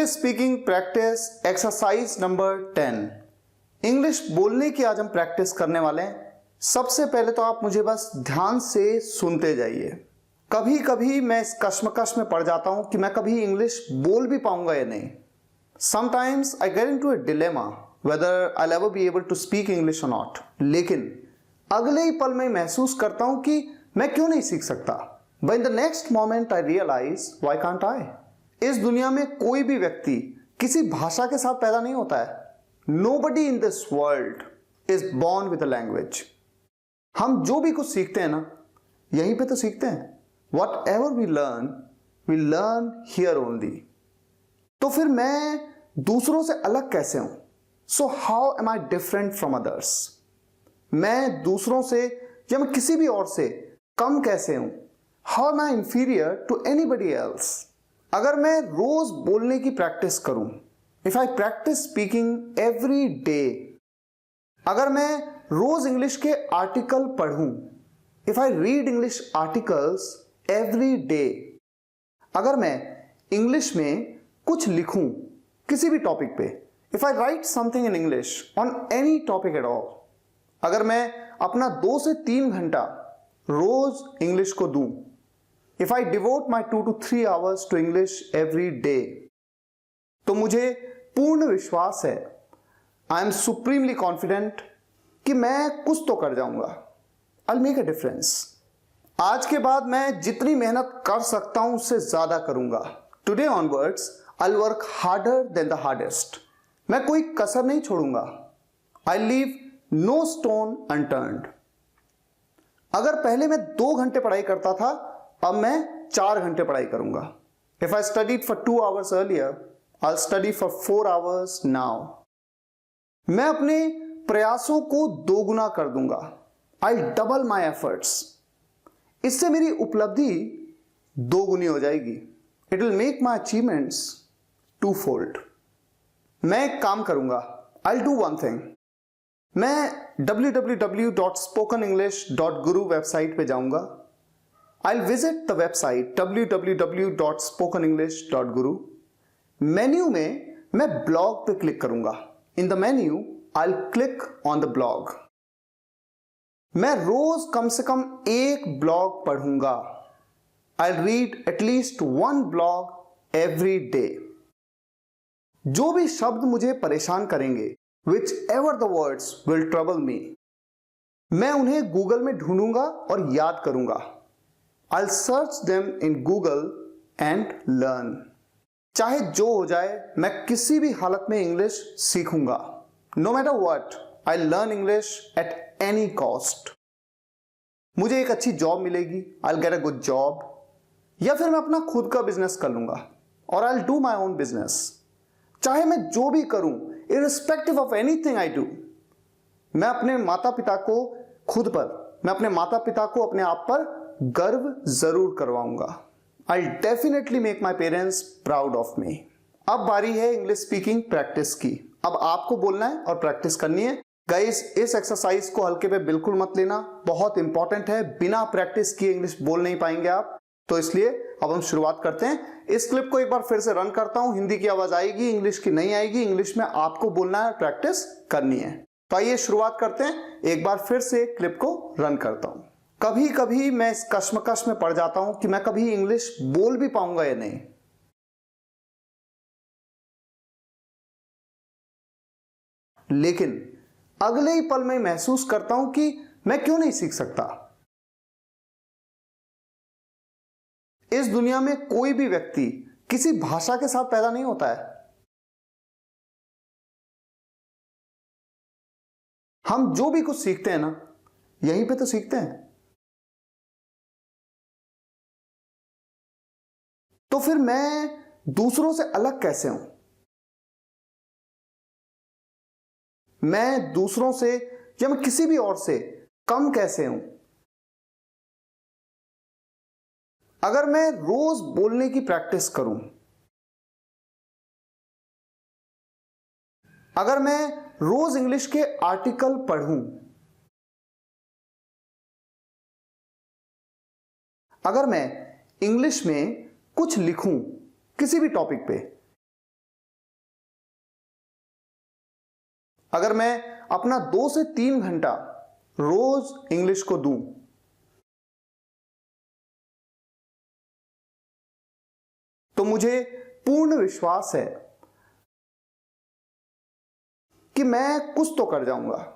English speaking practice exercise number 10। English बोलने की आज हम प्रैक्टिस करने वाले हैं। सबसे पहले तो आप मुझे बस ध्यान से सुनते जाइए। कभी कभी मैं इस कश्मकश में पड़ जाता हूं कि मैं कभी इंग्लिश बोल भी पाऊंगा या नहीं। Sometimes I get into a dilemma whether I ever be able to speak English और नॉट। लेकिन अगले ही पल में महसूस करता हूं कि मैं क्यों नहीं सीख सकता। But in the next moment I realize why can't I. इस दुनिया में कोई भी व्यक्ति किसी भाषा के साथ पैदा नहीं होता है। Nobody in this world is born with a language. हम जो भी कुछ सीखते हैं ना, यहीं पे तो सीखते हैं। Whatever we learn here only. तो फिर मैं दूसरों से अलग कैसे हूं? So how am I different from others? मैं दूसरों से या मैं किसी भी और से कम कैसे हूं? How am I inferior to anybody else? अगर मैं रोज बोलने की प्रैक्टिस करूं, if I practice speaking every day, अगर मैं रोज इंग्लिश के आर्टिकल पढ़ूं, if I read English articles every day, अगर मैं इंग्लिश में कुछ लिखूं किसी भी टॉपिक पे, if I right something in English on any topic at all, अगर मैं अपना 2 से 3 घंटा रोज इंग्लिश को दूं, if I devote my 2 to 3 hours to English every day, तो मुझे पूर्ण विश्वास है, I am supremely confident कि मैं कुछ तो कर जाऊंगा। I'll make a difference। आज के बाद मैं जितनी मेहनत कर सकता हूं उससे ज्यादा करूंगा। Today onwards, I'll work harder than the hardest। मैं कोई कसर नहीं छोड़ूंगा। I'll leave no stone unturned। अगर पहले मैं 2 घंटे पढ़ाई करता था, अब मैं 4 घंटे पढ़ाई करूंगा। If I studied for 2 hours earlier, I'll study for 4 hours now। मैं अपने प्रयासों को दोगुना कर दूंगा। I'll double my efforts। इससे मेरी उपलब्धि दोगुनी हो जाएगी। It will make my achievements twofold। मैं एक काम करूंगा। I'll do one thing। मैं www.spokenenglish.guru वेबसाइट पे जाऊंगा। I'll visit the website www.spokenenglish.guru। Menu में मैं ब्लॉग पे क्लिक करूंगा। In the menu, I'll click on the blog। मैं रोज कम से कम एक ब्लॉग पढ़ूंगा। I'll read at least one blog every day। जो भी शब्द मुझे परेशान करेंगे, whichever the words will trouble me, मैं उन्हें गूगल में ढूंढूंगा और याद करूंगा। I'll search them in Google and learn। चाहे जो हो जाए, मैं किसी भी हालत में English सीखूंगा। No matter what, I'll learn English at any cost। मुझे एक अच्छी जॉब मिलेगी, I'll get a good job। या फिर मैं अपना खुद का बिजनेस कर लूंगा, और I'll do my own business। चाहे मैं जो भी करूं, irrespective of anything I do, मैं अपने माता पिता को अपने आप पर गर्व जरूर करवाऊंगा। I'll definitely make my parents proud of me। अब बारी है इंग्लिश स्पीकिंग प्रैक्टिस की। अब आपको बोलना है और प्रैक्टिस करनी है। गाइस, इस एक्सरसाइज को हल्के पे बिल्कुल मत लेना, बहुत इंपॉर्टेंट है। बिना प्रैक्टिस किए इंग्लिश बोल नहीं पाएंगे आप। तो इसलिए अब हम शुरुआत करते हैं। इस क्लिप को एक बार फिर से रन करता हूं। हिंदी की आवाज आएगी, इंग्लिश की नहीं आएगी। इंग्लिश में आपको बोलना है, प्रैक्टिस करनी है। तो आइए शुरुआत करते हैं। एक बार फिर से क्लिप को रन करता हूं। कभी कभी मैं इस कश्मकश में पड़ जाता हूं कि मैं कभी इंग्लिश बोल भी पाऊंगा या नहीं। लेकिन अगले ही पल में महसूस करता हूं कि मैं क्यों नहीं सीख सकता। इस दुनिया में कोई भी व्यक्ति किसी भाषा के साथ पैदा नहीं होता है। हम जो भी कुछ सीखते हैं ना, यहीं पे तो सीखते हैं। तो फिर मैं दूसरों से अलग कैसे हूं? मैं दूसरों से या मैं किसी भी और से कम कैसे हूं? अगर मैं रोज बोलने की प्रैक्टिस करूं, अगर मैं रोज इंग्लिश के आर्टिकल पढ़ूं, अगर मैं इंग्लिश में कुछ लिखूं किसी भी टॉपिक पे, अगर मैं अपना 2 से 3 घंटा रोज इंग्लिश को दूं, तो मुझे पूर्ण विश्वास है कि मैं कुछ तो कर जाऊंगा।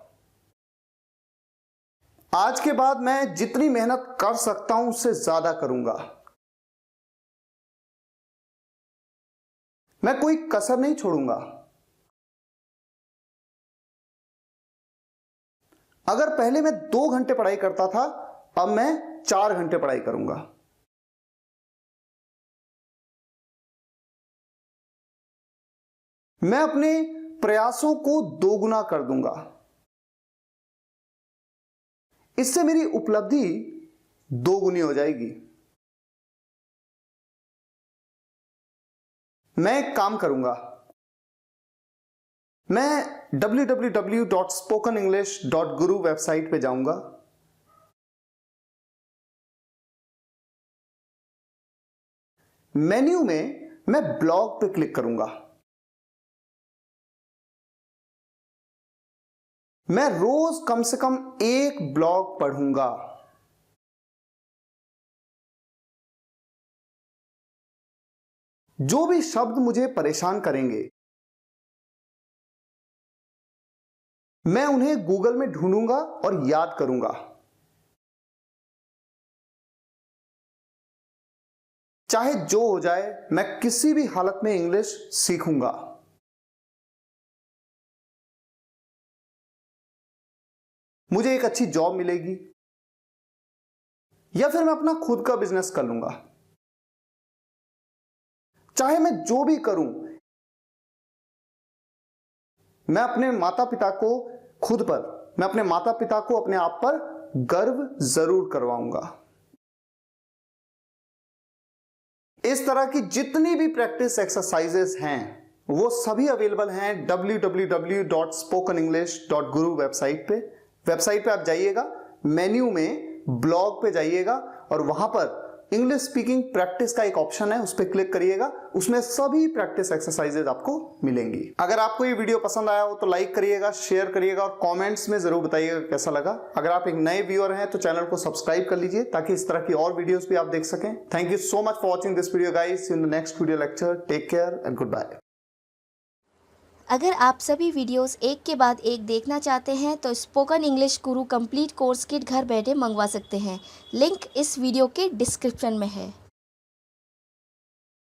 आज के बाद मैं जितनी मेहनत कर सकता हूं उससे ज्यादा करूंगा। मैं कोई कसर नहीं छोड़ूंगा। अगर पहले मैं 2 घंटे पढ़ाई करता था, अब मैं 4 घंटे पढ़ाई करूंगा। मैं अपने प्रयासों को दोगुना कर दूंगा। इससे मेरी उपलब्धि दोगुनी हो जाएगी। मैं एक काम करूंगा, मैं www.spokenenglish.guru वेबसाइट पे जाऊंगा। मेन्यू में मैं ब्लॉग पे क्लिक करूंगा। मैं रोज कम से कम एक ब्लॉग पढ़ूंगा। जो भी शब्द मुझे परेशान करेंगे, मैं उन्हें गूगल में ढूंढूंगा और याद करूंगा। चाहे जो हो जाए, मैं किसी भी हालत में इंग्लिश सीखूंगा। मुझे एक अच्छी जॉब मिलेगी या फिर मैं अपना खुद का बिजनेस कर लूंगा। चाहे मैं जो भी करूं, मैं अपने माता पिता को अपने आप पर गर्व जरूर करवाऊंगा। इस तरह की जितनी भी प्रैक्टिस एक्सरसाइजेस हैं, वो सभी अवेलेबल हैं www.spokenenglish.guru वेबसाइट पे आप जाइएगा, मेन्यू में ब्लॉग पे जाइएगा और वहां पर इंग्लिश स्पीकिंग प्रैक्टिस का एक ऑप्शन है, उस पर क्लिक करिएगा। उसमें सभी प्रैक्टिस एक्सरसाइजेज आपको मिलेंगी। अगर आपको ये वीडियो पसंद आया हो तो लाइक करिएगा, शेयर करिएगा और कमेंट्स में जरूर बताइएगा कैसा लगा। अगर आप एक नए व्यूअर हैं तो चैनल को सब्सक्राइब कर लीजिए ताकि इस तरह की और वीडियोस भी आप देख सकें। Thank you so much for watching this video guys. In the next video lecture, take care and good bye. अगर आप सभी वीडियोस एक के बाद एक देखना चाहते हैं तो स्पोकन इंग्लिश गुरु कंप्लीट कोर्स किट घर बैठे मंगवा सकते हैं। लिंक इस वीडियो के डिस्क्रिप्शन में है।